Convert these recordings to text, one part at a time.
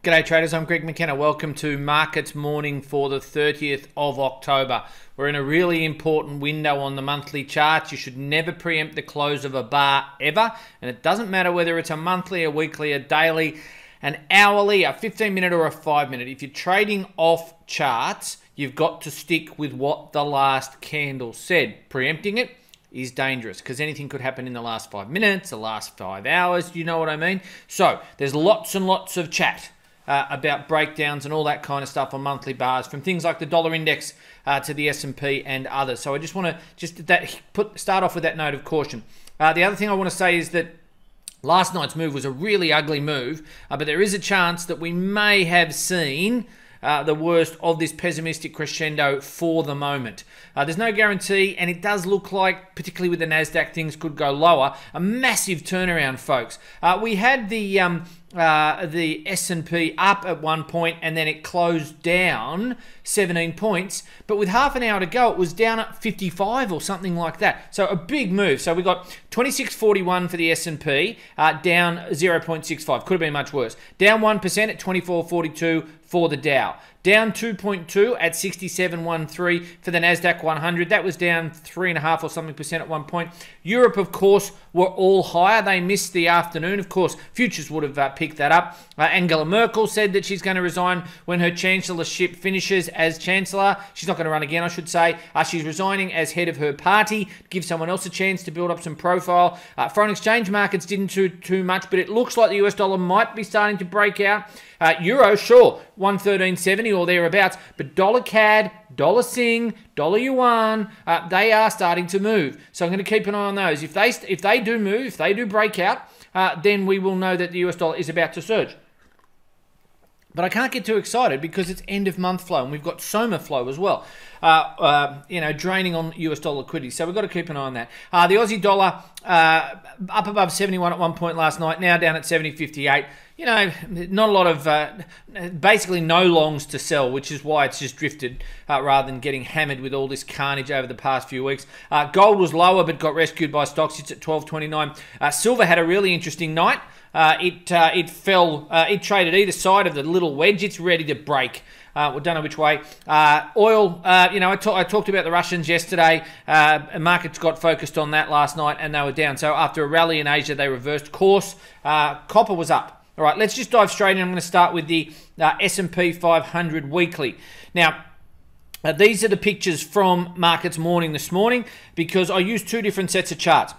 G'day traders, I'm Greg McKenna. Welcome to Markets Morning for the 30th of October. We're in a really important window on the monthly charts. You should never preempt the close of a bar ever. And it doesn't matter whether it's a monthly, a weekly, a daily, an hourly, a 15-minute or a 5-minute. If you're trading off charts, you've got to stick with what the last candle said. Preempting it is dangerous because anything could happen in the last 5 minutes, the last 5 hours, you know what I mean? So there's lots and lots of chat about breakdowns and all that kind of stuff on monthly bars, from things like the dollar index to the S&P and others. So I just want to start off with that note of caution. The other thing I want to say is that last night's move was a really ugly move, but there is a chance that we may have seen the worst of this pessimistic crescendo for the moment. There's no guarantee, and it does look like, particularly with the NASDAQ, things could go lower. A massive turnaround, folks. We had the S&P up at one point, and then it closed down 17 points. But with half an hour to go, it was down at 55 or something like that. So a big move. So we got 26.41 for the S&P, down 0.65. Could have been much worse. Down 1% at 24.42 for the Dow. Down 2.2 at 67.13 for the NASDAQ 100. That was down 3.5 or something percent at one point. Europe, of course, were all higher. They missed the afternoon. Of course, futures would have picked that up. Angela Merkel said that she's going to resign when her chancellorship finishes as chancellor. She's not going to run again, I should say. She's resigning as head of her party, give someone else a chance to build up some profile. Foreign exchange markets didn't do too much, but it looks like the US dollar might be starting to break out. Euro, sure, 113.70 or thereabouts, but dollar CAD, dollar Sing, dollar Yuan, they are starting to move. So I'm going to keep an eye on those. If they do move, if they do break out, then we will know that the US dollar is about to surge. But I can't get too excited because it's end of month flow, and we've got SOMA flow as well, draining on US dollar liquidity. So we've got to keep an eye on that. The Aussie dollar up above 71 at one point last night, now down at 70.58. You know, not a lot of, basically no longs to sell, which is why it's just drifted rather than getting hammered with all this carnage over the past few weeks. Gold was lower but got rescued by stocks. It's at 12.29. Silver had a really interesting night. It fell. It traded either side of the little wedge. It's ready to break. We don't know which way. Oil, I talked about the Russians yesterday. Markets got focused on that last night, and they were down. So after a rally in Asia, they reversed course. Copper was up. All right, let's just dive straight in. I'm going to start with the S&P 500 weekly. Now, these are the pictures from Markets Morning this morning because I used two different sets of charts.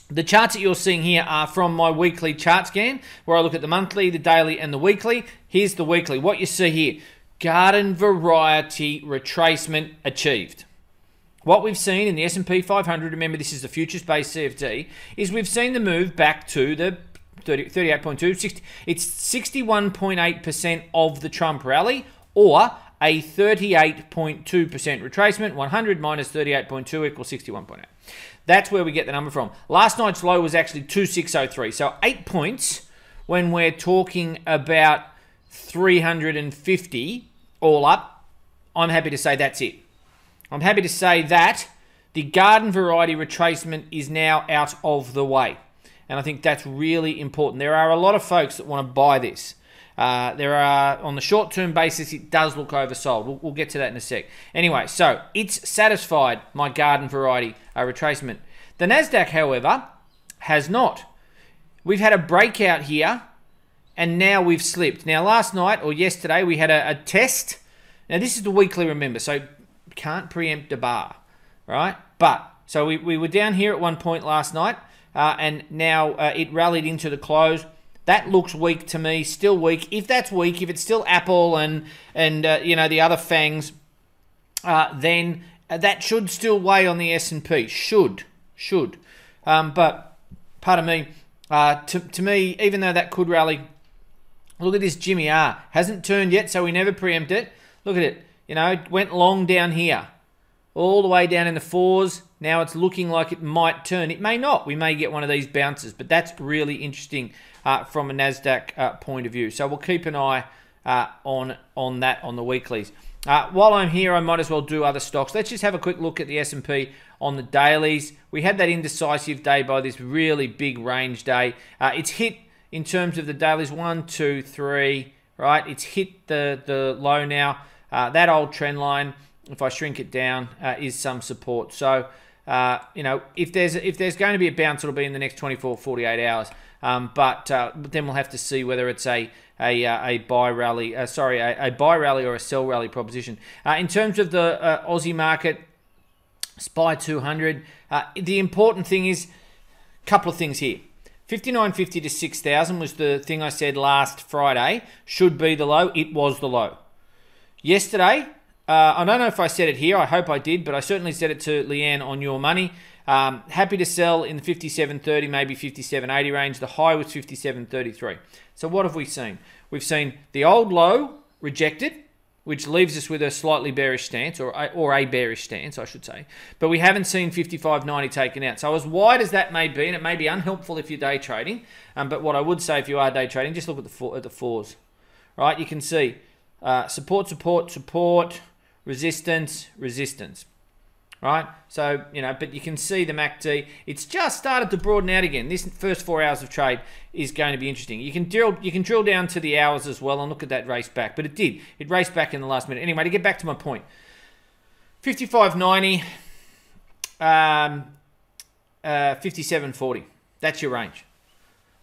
The charts that you're seeing here are from my weekly chart scan, where I look at the monthly, the daily, and the weekly. Here's the weekly. What you see here, garden variety retracement achieved. What we've seen in the S&P 500, remember this is the futures-based CFD, is we've seen the move back to the 38.2. It's 61.8% of the Trump rally, or a 38.2% retracement. 100 minus 38.2 equals 61.8. That's where we get the number from. Last night's low was actually 2603. So 8 points when we're talking about 350 all up. I'm happy to say that's it. I'm happy to say that the garden variety retracement is now out of the way. And I think that's really important. There are a lot of folks that want to buy this. There are, on the short-term basis, it does look oversold. We'll get to that in a sec. Anyway, so it's satisfied my garden variety retracement. The NASDAQ, however, has not. We've had a breakout here, and now we've slipped. Now, last night or yesterday, we had a test. Now, this is the weekly, remember, so can't preempt a bar, right? But, so we were down here at one point last night, and now it rallied into the close. That looks weak to me, still weak. If that's weak, if it's still Apple and the other fangs, then that should still weigh on the S&P. Should. But pardon me, to me, even though that could rally, look at this Jimmy R. Hasn't turned yet, so we never preempt it. Look at it. It went long down here, all the way down in the fours. Now it's looking like it might turn. It may not. We may get one of these bounces, but that's really interesting from a NASDAQ point of view. So we'll keep an eye on that on the weeklies. While I'm here, I might as well do other stocks. Let's just have a quick look at the S&P on the dailies. We had that indecisive day by this really big range day. It's hit in terms of the dailies 1, 2, 3, right? It's hit the low now. That old trend line, if I shrink it down, is some support. So, you know, if there's going to be a bounce, it'll be in the next 24, 48 hours. But then we'll have to see whether it's a buy rally, a buy rally or a sell rally proposition. In terms of the Aussie market, SPY 200, the important thing is a couple of things here. 59.50 to 6,000 was the thing I said last Friday should be the low. It was the low. Yesterday, I don't know if I said it here. I hope I did, but I certainly said it to Leanne on Your Money. Happy to sell in the 57.30, maybe 57.80 range. The high was 57.33. So what have we seen? We've seen the old low rejected, which leaves us with a slightly bearish stance, or a bearish stance, I should say. But we haven't seen 55.90 taken out. So as wide as that may be, and it may be unhelpful if you're day trading, but what I would say if you are day trading, just look at the fours, right? You can see support, support, support, resistance, resistance. Right, so you know, but you can see the MACD. It's just started to broaden out again. This first 4 hours of trade is going to be interesting. You can drill down to the hours as well and look at that race back. But it did. It raced back in the last minute. Anyway, to get back to my point, 55.90, 57.40. That's your range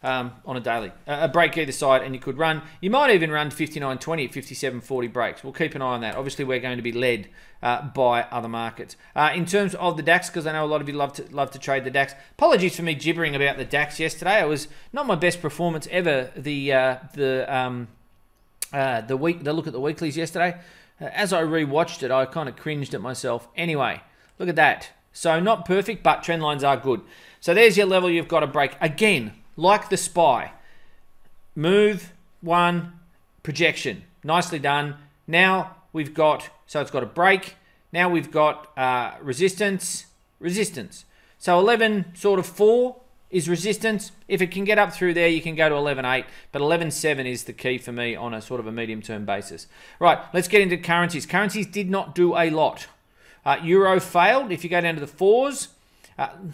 on a daily. A break either side, and you could run. You might even run to 59.20 at 57.40 breaks. We'll keep an eye on that. Obviously, we're going to be led by other markets. In terms of the DAX, because I know a lot of you love to trade the DAX. Apologies for me gibbering about the DAX yesterday. It was not my best performance ever. The look at the weeklies yesterday. As I rewatched it, I kind of cringed at myself. Anyway, look at that. So not perfect, but trend lines are good. So there's your level you've got to break. Again, like the SPY, move one, projection. Nicely done. Now we've got, so it's got a break. Now we've got resistance, resistance. So 11 sort of 4 is resistance. If it can get up through there, you can go to 11.8, but 11.7 is the key for me on a sort of a medium-term basis. Right, let's get into currencies. Currencies did not do a lot. Euro failed. If you go down to the 4s,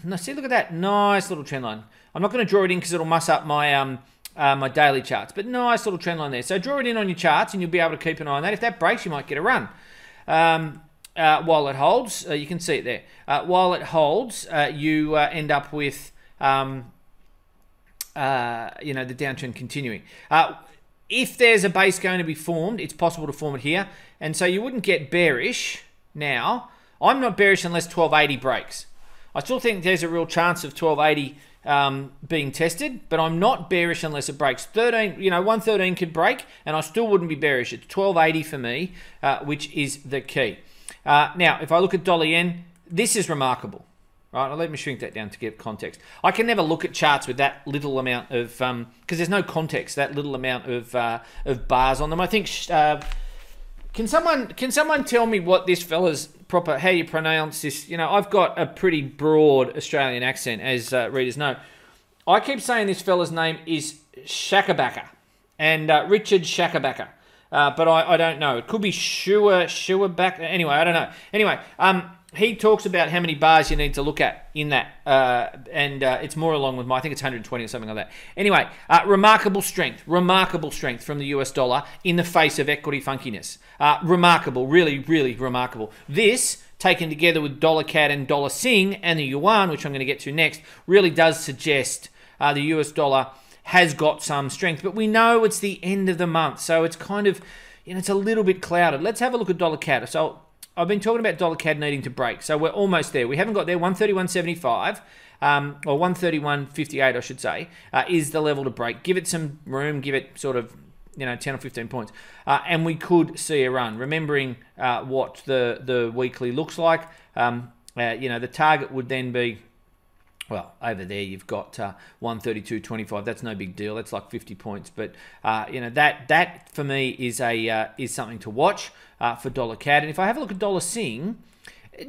now see, look at that nice little trend line. I'm not going to draw it in because it'll muss up my my daily charts, but nice little trend line there. So draw it in on your charts and you'll be able to keep an eye on that. If that breaks, you might get a run. While it holds, you can see it there. While it holds, you end up with you know, the downtrend continuing. If there's a base going to be formed, it's possible to form it here, and so you wouldn't get bearish now. I'm not bearish unless 1280 breaks. I still think there's a real chance of 1280 being tested, but I'm not bearish unless it breaks. 13, you know, 113 could break, and I still wouldn't be bearish. It's 1280 for me, which is the key. Now, if I look at dollar yen, this is remarkable. Right, let me shrink that down to get context. I can never look at charts with that little amount of, because there's no context, that little amount of bars on them. I think. Can someone tell me what this fella's proper, how you pronounce this? You know, I've got a pretty broad Australian accent, as readers know. I keep saying this fella's name is Shakabaka, and Richard Shakabaka, but I don't know. It could be Shuabaka. Anyway, I don't know. Anyway, he talks about how many bars you need to look at in that, and it's more along with my, I think it's 120 or something like that. Anyway, remarkable strength from the US dollar in the face of equity funkiness. Remarkable, really, really remarkable. This, taken together with dollar CAD and dollar Sing and the yuan, which I'm going to get to next, really does suggest the US dollar has got some strength, but we know it's the end of the month, so it's kind of, you know, it's a little bit clouded. Let's have a look at dollar CAD. So I've been talking about dollar CAD needing to break, so we're almost there. We haven't got there. 131.75 or 131.58, I should say, is the level to break. Give it some room. Give it sort of, you know, 10 or 15 points, and we could see a run. Remembering what the weekly looks like, you know, the target would then be, well, over there you've got 132.25. That's no big deal. That's like 50 points. But you know, that for me is something to watch for dollar CAD. And if I have a look at dollar Sing,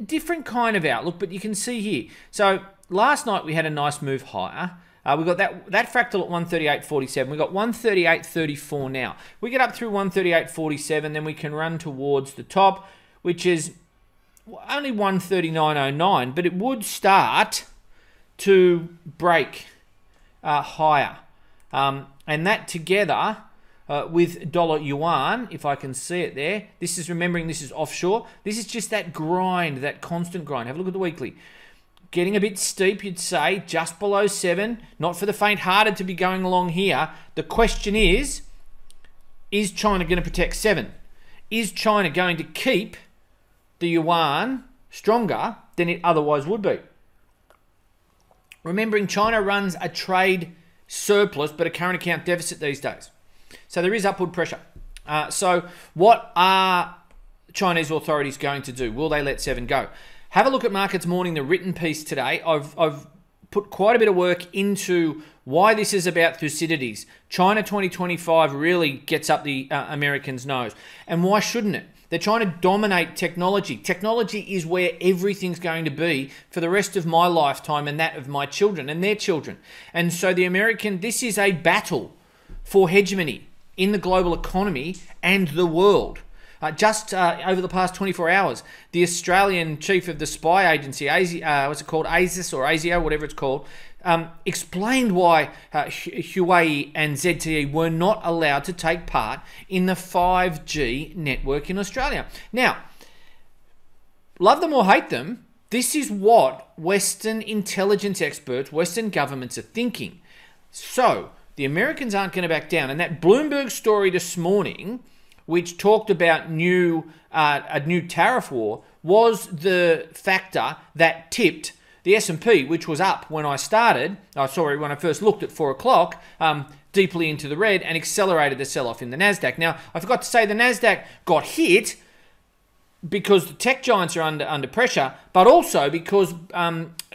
different kind of outlook. But you can see here. So last night we had a nice move higher. We got that fractal at 138.47. We got 138.34 now. We get up through 138.47, then we can run towards the top, which is only 139.09. But it would start to break higher, and that together with dollar yuan, if I can see it there. This is, remembering this is offshore. This is just that grind, that constant grind. Have a look at the weekly. Getting a bit steep, you'd say, just below 7. Not for the faint-hearted to be going along here. The question is China going to protect 7? Is China going to keep the yuan stronger than it otherwise would be? Remembering China runs a trade surplus but a current account deficit these days. So there is upward pressure. So what are Chinese authorities going to do? Will they let 7 go? Have a look at Markets Morning, the written piece today. I've put quite a bit of work into why this is about Thucydides. China 2025 really gets up the Americans' nose. And why shouldn't it? They're trying to dominate technology. Technology is where everything's going to be for the rest of my lifetime and that of my children and their children. And so this is a battle for hegemony in the global economy and the world. Just over the past 24 hours, the Australian chief of the spy agency, what's it called, ASIS or ASIO, whatever it's called, explained why Huawei and ZTE were not allowed to take part in the 5G network in Australia. Now, love them or hate them, this is what Western intelligence experts, Western governments are thinking. So, the Americans aren't going to back down. And that Bloomberg story this morning, which talked about a new tariff war, was the factor that tipped the S&P, which was up when I started, when I first looked at 4 o'clock, deeply into the red and accelerated the sell-off in the NASDAQ. Now, I forgot to say the NASDAQ got hit because the tech giants are under pressure, but also because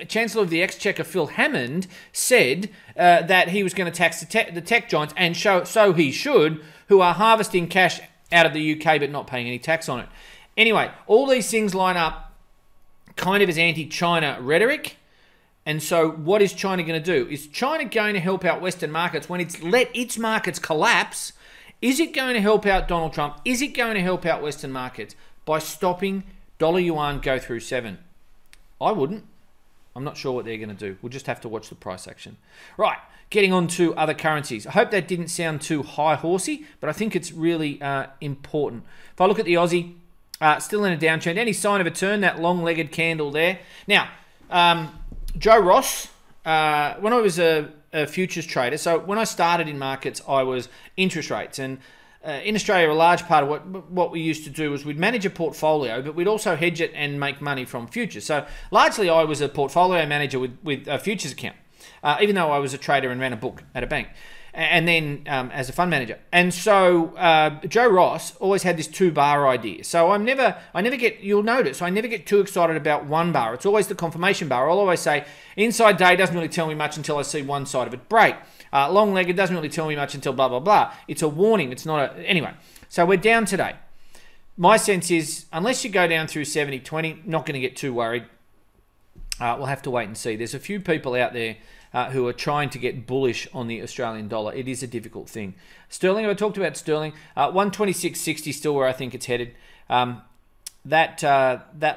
Chancellor of the Exchequer, Phil Hammond, said that he was going to tax the tech giants, and so he should, who are harvesting cash out of the UK but not paying any tax on it. Anyway, all these things line up kind of as anti-China rhetoric. And so what is China going to do? Is China going to help out Western markets when it's let its markets collapse? Is it going to help out Donald Trump? Is it going to help out Western markets by stopping dollar yuan go through 7? I wouldn't. I'm not sure what they're going to do. We'll just have to watch the price action. Right, getting on to other currencies. I hope that didn't sound too high-horsey, but I think it's really important. If I look at the Aussie, still in a downtrend. Any sign of a turn? That long-legged candle there. Now, Joe Ross, when I was a futures trader, so when I started in markets, I was interest rates. And in Australia, a large part of what we used to do was we'd manage a portfolio, but we'd also hedge it and make money from futures. So largely, I was a portfolio manager with a futures account, even though I was a trader and ran a book at a bank, and then as a fund manager. And so Joe Ross always had this 2-bar idea. So I never get, you'll notice, I never get too excited about 1 bar. It's always the confirmation bar. I'll always say, inside day doesn't really tell me much until I see one side of it break. Long-legged doesn't really tell me much until blah, blah, blah. It's a warning. It's not a... Anyway, so we're down today. My sense is, unless you go down through 70-20, not going to get too worried. We'll have to wait and see. There's a few people out there who are trying to get bullish on the Australian dollar. It is a difficult thing. Sterling, I talked about sterling. 126.60 still where I think it's headed. That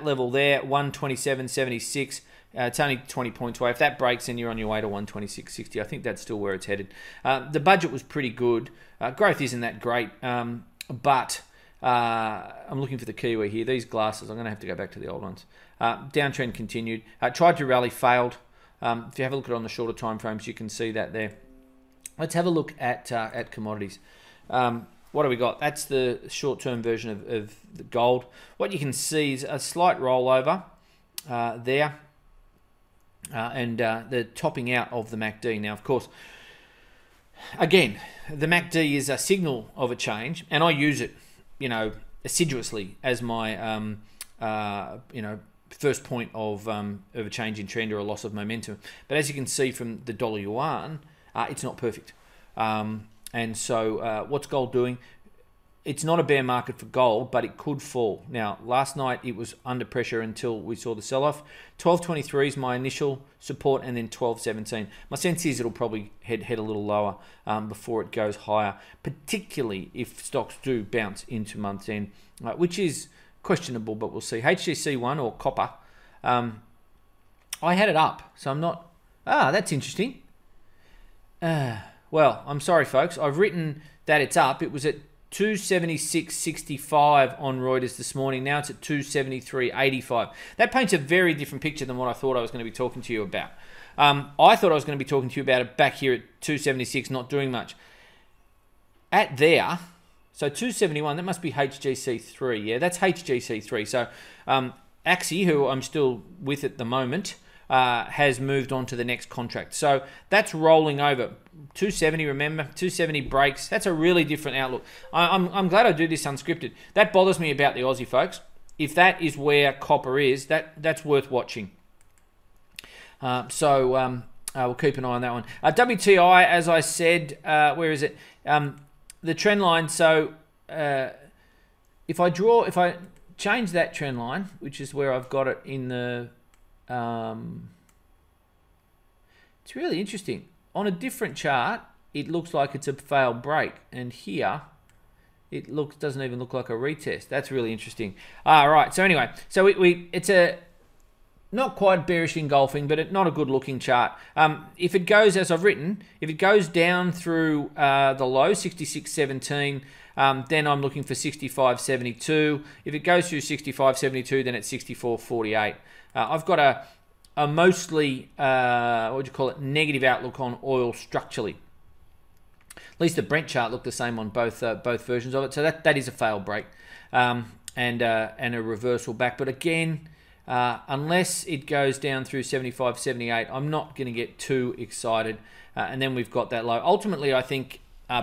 level there, 127.76. It's only 20 points away. If that breaks, then you're on your way to 126.60. I think that's still where it's headed. The budget was pretty good. Growth isn't that great, but I'm looking for the Kiwi here. These glasses, I'm going to have to go back to the old ones. Downtrend continued. Tried to rally, failed. If you have a look at it on the shorter time frames, you can see that there. Let's have a look at commodities. What do we got? That's the short-term version of the gold. What you can see is a slight rollover there. And the topping out of the MACD. Now, of course, again, the MACD is a signal of a change, and I use it, assiduously as my, first point of a change in trend or a loss of momentum. But as you can see from the dollar yuan, it's not perfect. And so what's gold doing? It's not a bear market for gold, but it could fall. Now, last night it was under pressure until we saw the sell-off. 12.23 is my initial support, and then 12.17. My sense is it'll probably head a little lower before it goes higher, particularly if stocks do bounce into month's end, which is questionable, but we'll see. HGC1 or copper, I had it up, so I'm not... that's interesting. Well, I'm sorry, folks. I've written that it's up. It was at 276.65 on Reuters this morning. Now it's at 273.85. That paints a very different picture than what I thought I was going to be talking to you about. I thought I was going to be talking to you about it back here at 276, not doing much. At there, so 271, that must be HGC3. Yeah, that's HGC3. So Axie, who I'm still with at the moment, has moved on to the next contract. So that's rolling over. 270, remember? 270 breaks. That's a really different outlook. I'm glad I do this unscripted. That bothers me about the Aussie, folks. If that is where copper is, that's worth watching. We'll keep an eye on that one. WTI, as I said, where is it? The trend line. So if I change that trend line, which is where I've got it in the, it's really interesting. On a different chart, it looks like it's a failed break, and here it doesn't even look like a retest. That's really interesting. Right. So anyway, so it's a not quite bearish engulfing, but not a good looking chart. If it goes, as I've written, if it goes down through the low, 66.17, then I'm looking for 65.72. If it goes through 65.72, then it's 64.48. I've got a mostly, what do you call it, negative outlook on oil structurally. At least the Brent chart looked the same on both versions of it. So that is a failed break and a reversal back. But again, unless it goes down through 75.78, I'm not going to get too excited. And then we've got that low. Ultimately, I think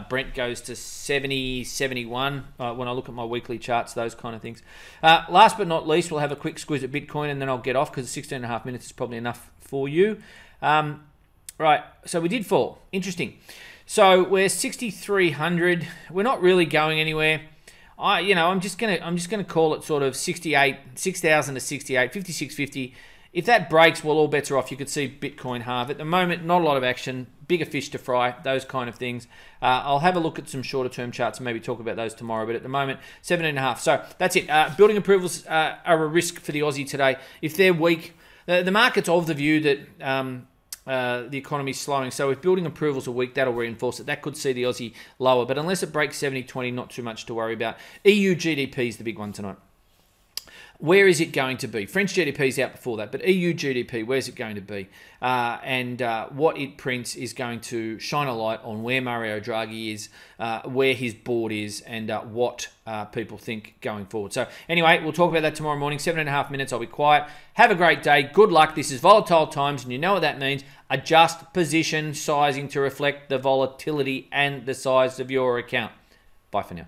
Brent goes to 70, 71 when I look at my weekly charts, those kind of things. Last but not least, we'll have a quick squeeze at Bitcoin and then I'll get off because 16.5 minutes is probably enough for you. Right, so we did fall. Interesting. So we're 6,300. We're not really going anywhere. I'm just gonna call it sort of 68, 6,000 to 68, 56.50. If that breaks, well, all bets are off. You could see Bitcoin halve. At the moment, not a lot of action, bigger fish to fry, those kind of things. I'll have a look at some shorter term charts and maybe talk about those tomorrow. But at the moment, 17.5. So that's it. Building approvals are a risk for the Aussie today. If they're weak, the market's of the view that the economy's slowing. So if building approvals are weak, that'll reinforce it. That could see the Aussie lower. But unless it breaks 70.20, not too much to worry about. EU GDP is the big one tonight. Where is it going to be? French GDP is out before that, but EU GDP, where's it going to be? What it prints is going to shine a light on where Mario Draghi is, where his board is, and what people think going forward. So anyway, we'll talk about that tomorrow morning. 7.5 minutes, I'll be quiet. Have a great day. Good luck. This is volatile times, and you know what that means. Adjust position sizing to reflect the volatility and the size of your account. Bye for now.